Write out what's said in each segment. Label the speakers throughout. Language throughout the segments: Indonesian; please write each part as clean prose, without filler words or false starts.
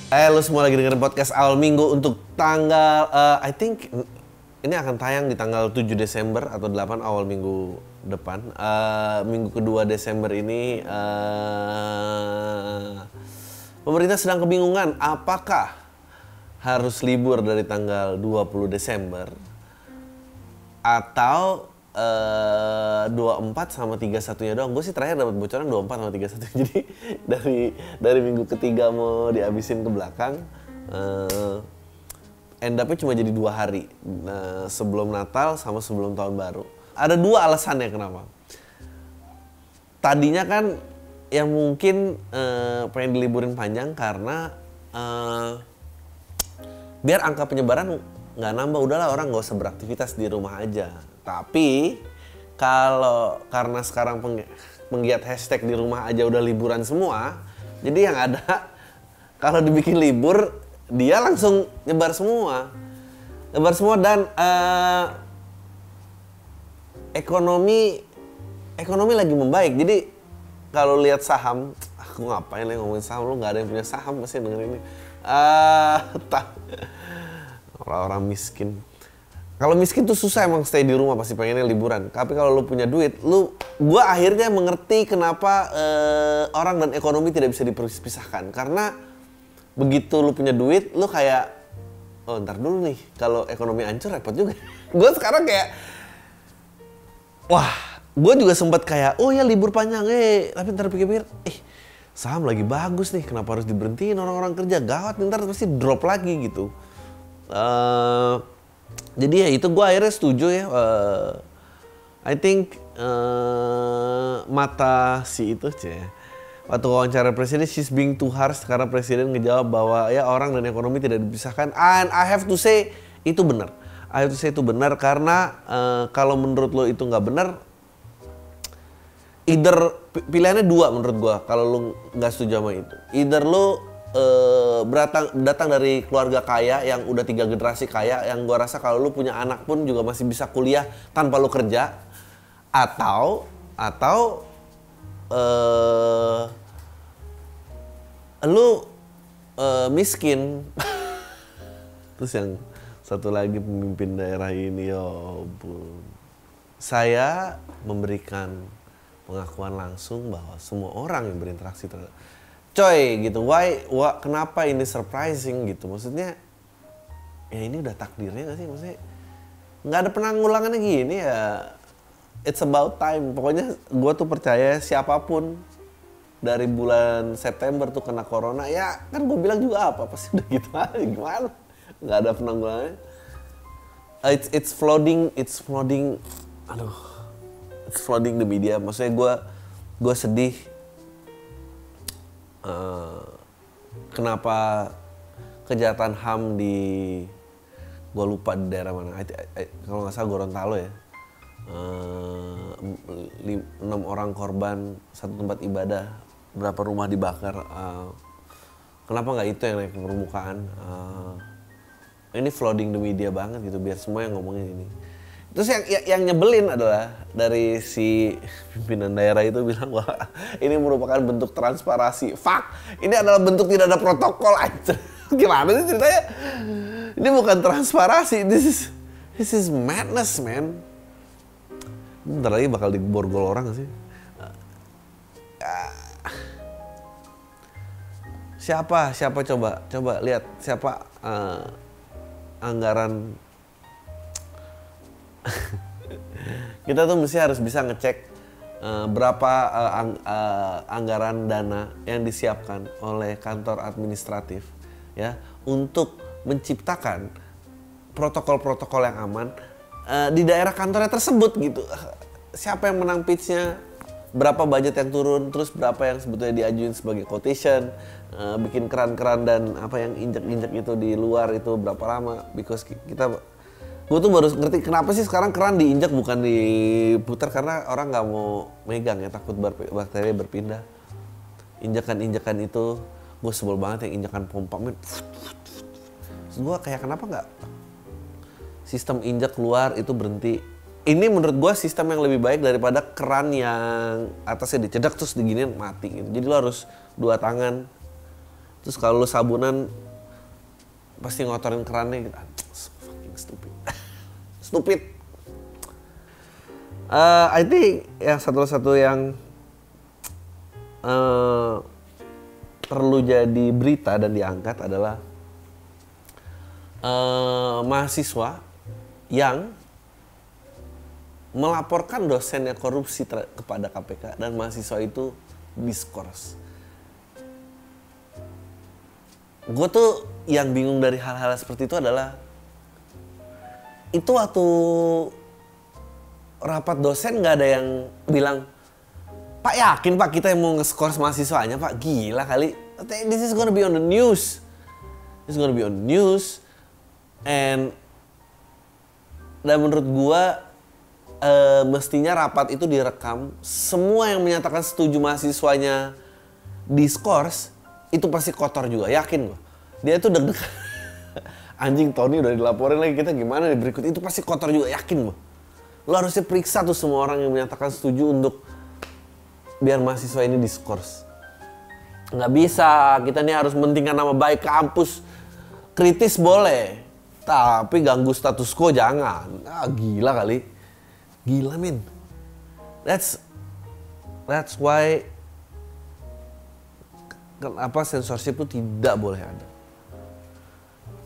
Speaker 1: Lu semua lagi dengerin podcast awal minggu untuk tanggal, I think ini akan tayang di tanggal 7 Desember atau 8 awal minggu depan. Minggu kedua Desember ini, pemerintah sedang kebingungan apakah harus libur dari tanggal 20 Desember atau 24 sama 31-nya doang. Gue sih terakhir dapat bocoran 24 sama 31. Jadi dari minggu ketiga mau dihabisin ke belakang, end up-nya cuma jadi 2 hari. Sebelum Natal sama sebelum Tahun Baru. Ada 2 alasannya kenapa. Tadinya kan yang mungkin pengen diliburin panjang karena biar angka penyebaran nggak nambah, udahlah orang nggak usah beraktivitas di rumah aja. Tapi karena sekarang penggiat hashtag di rumah aja udah liburan semua, jadi yang ada kalau dibikin libur dia langsung nyebar semua dan ekonomi lagi membaik. Jadi kalau lihat saham, aku ngapain nih ngomongin saham, lu nggak ada yang punya saham pasti denger ini. Orang-orang miskin. Kalau miskin tuh susah emang stay di rumah, pasti pengennya liburan. Tapi kalau lu punya duit, gua akhirnya mengerti kenapa orang dan ekonomi tidak bisa dipisahkan. Karena begitu lu punya duit, lu kayak, oh ntar dulu nih, kalau ekonomi hancur repot juga. Gua sekarang kayak, wah, gua juga sempat kayak, oh ya libur panjang, tapi ntar pikir-pikir, saham lagi bagus nih, kenapa harus diberhentiin orang-orang kerja? Gawat, ntar pasti drop lagi gitu. Jadi ya itu gue akhirnya setuju ya. I think mata si itu waktu wawancara presiden, she's being too harsh karena presiden ngejawab bahwa ya orang dan ekonomi tidak dipisahkan. And I have to say itu benar. Itu benar karena kalau menurut lo itu nggak benar, either pilihannya 2 menurut gue kalau lo nggak setuju sama itu. Either lo datang dari keluarga kaya yang udah 3 generasi kaya, yang gua rasa kalau lu punya anak pun juga masih bisa kuliah tanpa lu kerja, atau lu miskin. Terus yang satu lagi pemimpin daerah ini, ya ampun, saya memberikan pengakuan langsung bahwa semua orang yang berinteraksi terhadap coy gitu, kenapa ini surprising gitu, maksudnya ya ini udah takdirnya gak sih, maksudnya nggak ada penanggulangannya gini ya, it's about time. Pokoknya gue tuh percaya siapapun dari bulan September tuh kena corona, ya kan gue bilang juga apa pasti udah gitu aja, gimana nggak ada penanggulangannya. It's flooding the media. Maksudnya gue sedih. Kenapa kejahatan HAM di, gue lupa di daerah mana, kalau nggak salah Gorontalo ya, 6 orang korban, 1 tempat ibadah, berapa rumah dibakar. Kenapa nggak itu yang naik ke permukaan? Ini flooding the media banget gitu, biar semua yang ngomongin ini. Terus yang nyebelin adalah dari si pimpinan daerah itu bilang wah ini merupakan bentuk transparansi. Fuck, ini adalah bentuk tidak ada protokol aja. Gimana sih ceritanya? Ini bukan transparansi, this is madness, man. Bentar lagi bakal diborgol orang sih. Siapa coba lihat siapa anggaran. Kita tuh mesti harus bisa ngecek berapa anggaran dana yang disiapkan oleh kantor administratif ya untuk menciptakan protokol-protokol yang aman di daerah kantornya tersebut gitu. Siapa yang menang pitch-nya, berapa budget yang turun, terus berapa yang sebetulnya diajuin sebagai quotation, bikin keran-keran dan apa yang injek-injek itu di luar itu berapa lama, because gue tuh baru ngerti kenapa sih sekarang keran diinjak bukan diputar, karena orang nggak mau megang ya, takut bakteri berpindah. Injakan itu gue sebel banget yang injakan pompa. Gue kayak kenapa nggak sistem injak keluar itu berhenti. Ini menurut gue sistem yang lebih baik daripada keran yang atasnya dicedak terus diginiin mati gitu. Jadi lo harus 2 tangan Terus kalau lu sabunan pasti ngotorin kerannya gitu. So fucking stupid. Stupid. I think yang satu yang perlu jadi berita dan diangkat adalah mahasiswa yang melaporkan dosennya korupsi kepada KPK dan mahasiswa itu diskors. Gue tuh yang bingung dari hal-hal seperti itu adalah itu waktu rapat dosen nggak ada yang bilang, Pak yakin Pak kita yang mau nge-scores mahasiswanya Pak, gila kali. This is gonna be on the news. This is gonna be on the news. Dan menurut gua mestinya rapat itu direkam. Semua yang menyatakan setuju mahasiswanya diskors itu pasti kotor juga, yakin gua. Dia tuh deg-degan. Anjing Tony udah dilaporin lagi, kita gimana nih berikut, itu pasti kotor juga, yakin gua. Lo harusnya periksa tuh semua orang yang menyatakan setuju untuk biar mahasiswa ini diskors. Nggak bisa, kita nih harus mentingkan nama baik kampus. Kritis boleh, tapi ganggu status quo jangan. Gila kali. Gila men. That's why kenapa censorship itu tidak boleh ada.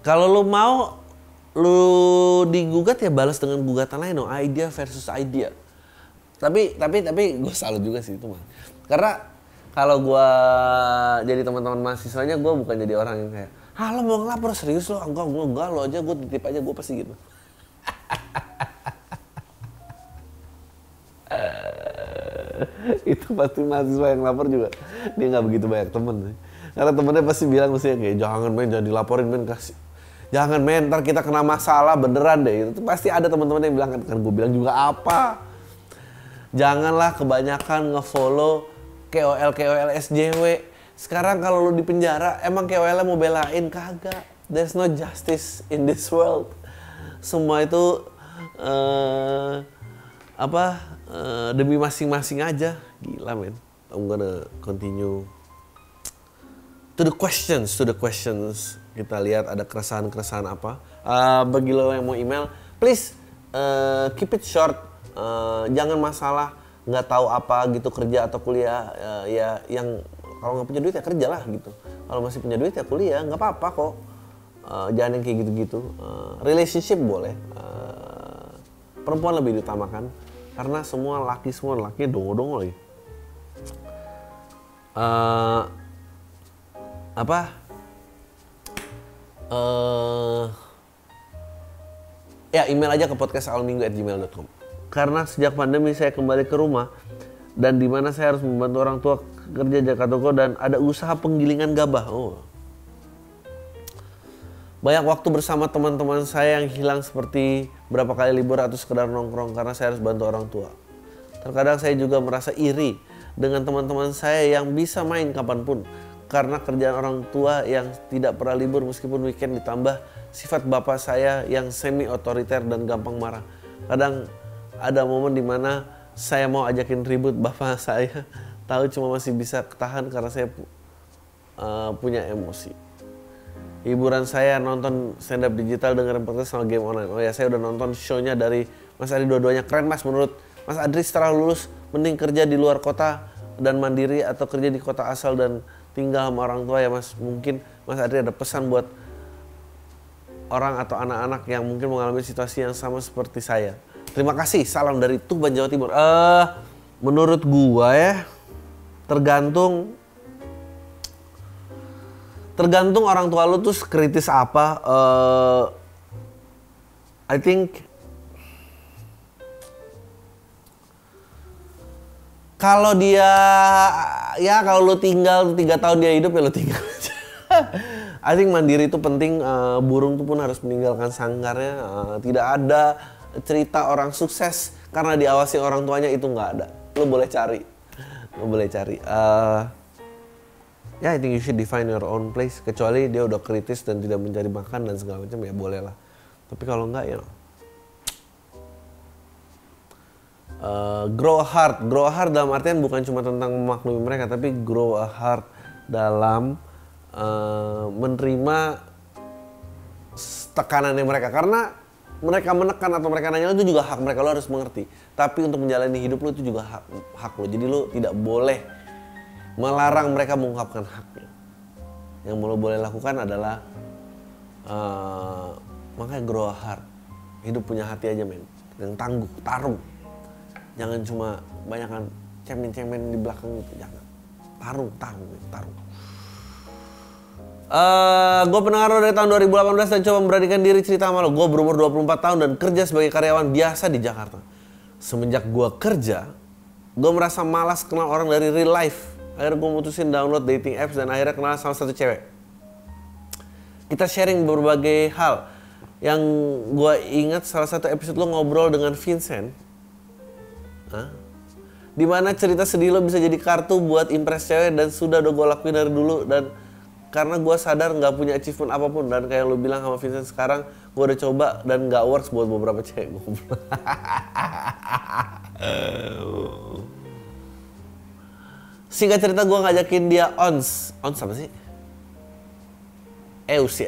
Speaker 1: Kalau lo mau lu digugat ya balas dengan gugatan lain dong, idea versus idea. Tapi gue salut juga sih itu mah. Karena kalau gue jadi teman-teman mahasiswanya, gue bukan jadi orang yang kayak, lo mau ngelapor serius lo? Enggak lo aja, gue titip aja, gue pasti gitu. Itu pasti mahasiswa yang lapor juga, dia nggak begitu banyak temen. Karena temennya pasti bilang kayak, jangan men, jangan dilaporin men, kasih. Jangan men, ntar kita kena masalah beneran deh. Itu pasti ada teman-teman yang bilang, kan gue bilang juga apa. Janganlah kebanyakan nge-follow KOL SJW. Sekarang kalau lu di penjara, emang KOL-nya mau belain? Kagak. There's no justice in this world. Semua itu demi masing-masing aja. Gila men. I'm gonna continue to the questions. Kita lihat ada keresahan apa. Bagi lo yang mau email, please keep it short. Jangan masalah nggak tahu apa gitu, kerja atau kuliah, ya yang kalau nggak punya duit ya kerja lah gitu. Kalau masih punya duit ya kuliah, nggak apa-apa kok. Jangan yang kayak gitu-gitu. Relationship boleh, perempuan lebih diutamakan karena semua laki dongo-dongo lagi. Ya email aja ke podcast@awalminggu@gmail.com. Karena sejak pandemi saya kembali ke rumah dan di mana saya harus membantu orang tua kerja jaga toko dan ada usaha penggilingan gabah. Banyak waktu bersama teman-teman saya yang hilang seperti berapa kali libur atau sekedar nongkrong karena saya harus bantu orang tua. Terkadang saya juga merasa iri dengan teman-teman saya yang bisa main kapanpun karena kerjaan orang tua yang tidak pernah libur meskipun weekend, ditambah sifat bapak saya yang semi otoriter dan gampang marah. Kadang ada momen dimana saya mau ajakin ribut, bapak saya tahu cuma masih bisa ketahan karena saya punya emosi. Hiburan saya nonton stand up digital, dengerin podcast sama game online. Oh ya, saya udah nonton show-nya dari Mas Adri, dua-duanya keren Mas. Menurut Mas Adri setelah lulus mending kerja di luar kota dan mandiri atau kerja di kota asal dan tinggal sama orang tua ya Mas. Mungkin Mas Adri ada pesan buat orang atau anak-anak yang mungkin mengalami situasi yang sama seperti saya. Terima kasih, salam dari Tuban, Jawa Timur. Menurut gua ya, tergantung orang tua lu tuh kritis apa. I think kalau dia, ya kalau lu tinggal 3 tahun dia hidup ya lu tinggal aja. I think mandiri itu penting. Burung tuh pun harus meninggalkan sangkarnya. Tidak ada cerita orang sukses karena diawasi orang tuanya, itu nggak ada. Lo boleh cari. Ya, I think you should define your own place. Kecuali dia udah kritis dan tidak mencari makan dan segala macam, ya boleh lah. Tapi kalau nggak ya, grow a heart dalam artian bukan cuma tentang memaklumi mereka, tapi grow a heart dalam menerima tekanannya mereka, karena mereka menekan atau mereka nanya itu juga hak mereka, lo harus mengerti. Tapi untuk menjalani hidup lo itu juga hak lo, jadi lo tidak boleh melarang mereka mengungkapkan haknya. Yang lo boleh lakukan adalah makanya grow a heart, hidup punya hati aja men, yang tangguh, tarung. Jangan cuma banyakan cemen-cemen di belakang gitu, jangan. Tarung. Gue pendengar lo dari tahun 2018 dan coba memberanikan diri cerita sama lo. Gue berumur 24 tahun dan kerja sebagai karyawan biasa di Jakarta. Semenjak gue kerja, gue merasa malas kenal orang dari real life. Akhirnya gue mutusin download dating apps dan akhirnya kenal sama satu cewek. Kita sharing berbagai hal. Yang gue ingat salah satu episode lo ngobrol dengan Vincent. Dimana cerita sedih lo bisa jadi kartu buat impress cewek, dan sudah gue lakuin dari dulu, dan karena gue sadar nggak punya achievement apapun, dan kayak lo bilang sama Vincent sekarang gue udah coba dan nggak works buat beberapa cewek. Singkat cerita gue ngajakin dia ons apa sih? Eus.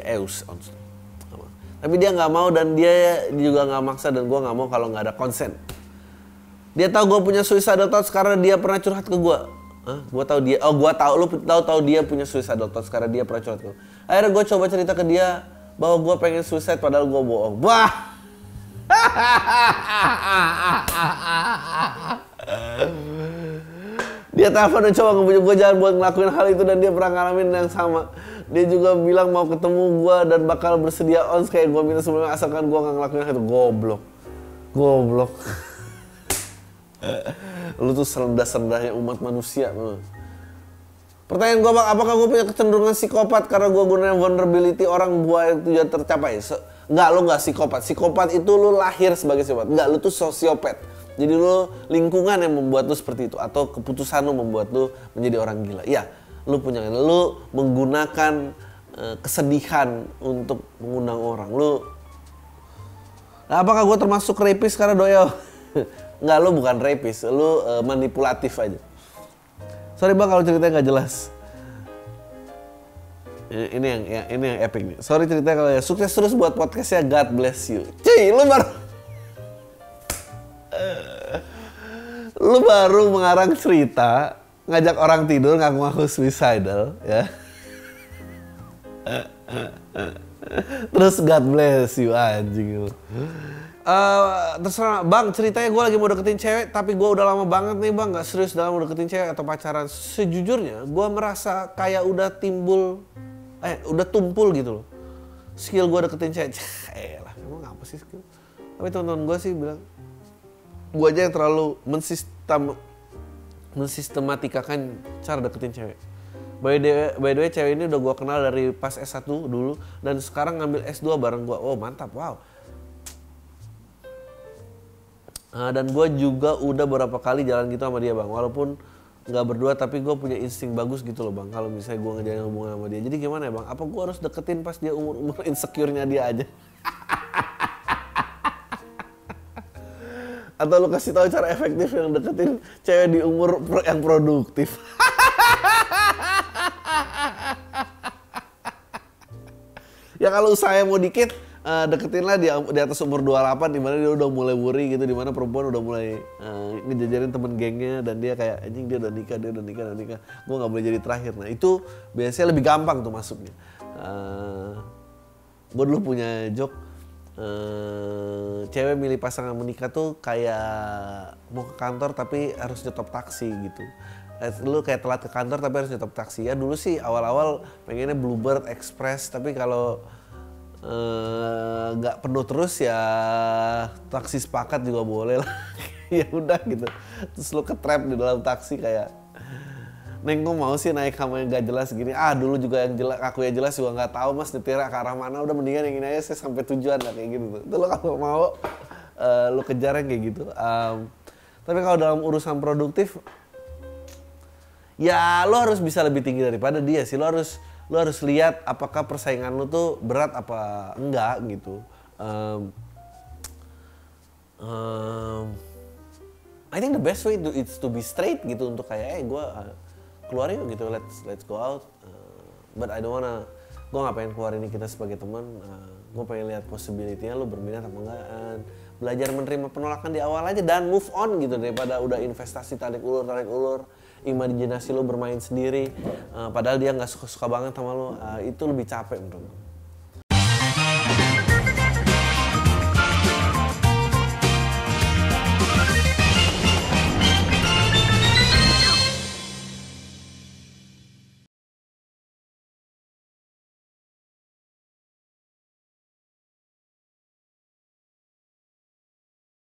Speaker 1: Tapi dia nggak mau dan dia juga nggak maksa, dan gue nggak mau kalau nggak ada konsen. Dia tahu gue punya suicidal thoughts karena dia pernah curhat ke gue. Gue tahu dia. Lu tahu dia punya suicidal thoughts karena dia pernah curhat ke gue. Akhirnya gue coba cerita ke dia bahwa gue pengen suicide padahal gue bohong. Wah. Dia telepon dan coba ngebujuk gue jangan buat ngelakuin hal itu, dan dia pernah ngalamin yang sama. Dia juga bilang mau ketemu gue dan bakal bersedia ons kayak gue minta sebelumnya, asalkan gue nggak ngelakuin hal itu. Goblok. Lu tuh serendah-serendahnya umat manusia. Pertanyaan gue, bang, apakah gue punya kecenderungan psikopat karena gue gunain vulnerability orang buat itu ya tercapai? Enggak, lu nggak psikopat. Psikopat itu lu lahir sebagai psikopat. Enggak, lu tuh sosiopat. Jadi lu lingkungan yang membuat lu seperti itu, atau keputusan lu membuat lu menjadi orang gila. Iya, lu menggunakan kesedihan untuk mengundang orang. Nah, apakah gue termasuk rapist karena doyol? Enggak, lu bukan rapist, lu manipulatif aja. Sorry bang kalau ceritanya nggak jelas. Ini yang epic nih. Sorry ceritanya kalau ya. Sukses terus buat podcastnya, God bless you. Lu baru mengarang cerita, ngajak orang tidur ngaku-ngaku suicidal, ya. Terus God bless you, anjing lu. Terserah bang, ceritanya gue lagi mau deketin cewek, tapi gue udah lama banget nih bang gak serius dalam mau deketin cewek atau pacaran. Sejujurnya gue merasa kayak udah tumpul gitu loh skill gue deketin cewek. Emang apa sih skill? Tapi teman-teman gue sih bilang gue aja yang terlalu mensistematikakan cara deketin cewek. By the way cewek ini udah gue kenal dari pas S1 dulu, dan sekarang ngambil S2 bareng gue. Oh mantap, wow. Dan gue juga udah beberapa kali jalan gitu sama dia bang, walaupun nggak berdua, tapi gue punya insting bagus gitu loh bang kalau misalnya gue ngejalin hubungan sama dia. Jadi gimana ya bang, apa gue harus deketin pas dia umur insecure-nya dia aja? Atau lu kasih tahu cara efektif yang deketin cewek di umur yang produktif? Ya kalau usahanya mau dikit, deketinlah di atas umur 28, dimana dia udah mulai worry gitu, dimana perempuan udah mulai ngejajarin temen gengnya, dan dia kayak anjing dia udah nikah, gue nggak boleh jadi terakhir. Nah itu biasanya lebih gampang tuh masuknya. Gue dulu punya joke, cewek milih pasangan menikah tuh kayak mau ke kantor tapi harus nyetop taksi gitu. Lu kayak telat ke kantor tapi harus nyetop taksi. Ya dulu sih awal-awal pengennya Bluebird Express, tapi kalau nggak penuh terus ya taksi sepakat juga boleh lah. Ya udah gitu, terus lu ke-trap di dalam taksi kayak, neng kok mau sih naik sama yang gak jelas gini. Dulu juga yang jelas, aku yang jelas juga nggak tahu mas nyetir ke arah mana, udah mendingan yang ini aja saya sampai tujuan lah kayak gitu. Itu lo kalau mau lu kejar yang kayak gitu. Tapi kalau dalam urusan produktif ya lo harus bisa lebih tinggi daripada dia sih. Lo harus lihat apakah persaingan lo tuh berat apa enggak gitu. I think the best way is to be straight gitu, untuk kayak gue keluar yuk gitu, let's go out, but I don't wanna, gue nggak pengen keluar ini kita sebagai teman. Gue pengen lihat possibility-nya lu berminat apa enggak, belajar menerima penolakan di awal aja dan move on gitu, daripada udah investasi tarik ulur, imajinasi lu bermain sendiri, padahal dia nggak suka banget sama lu, itu lebih capek menurut gue.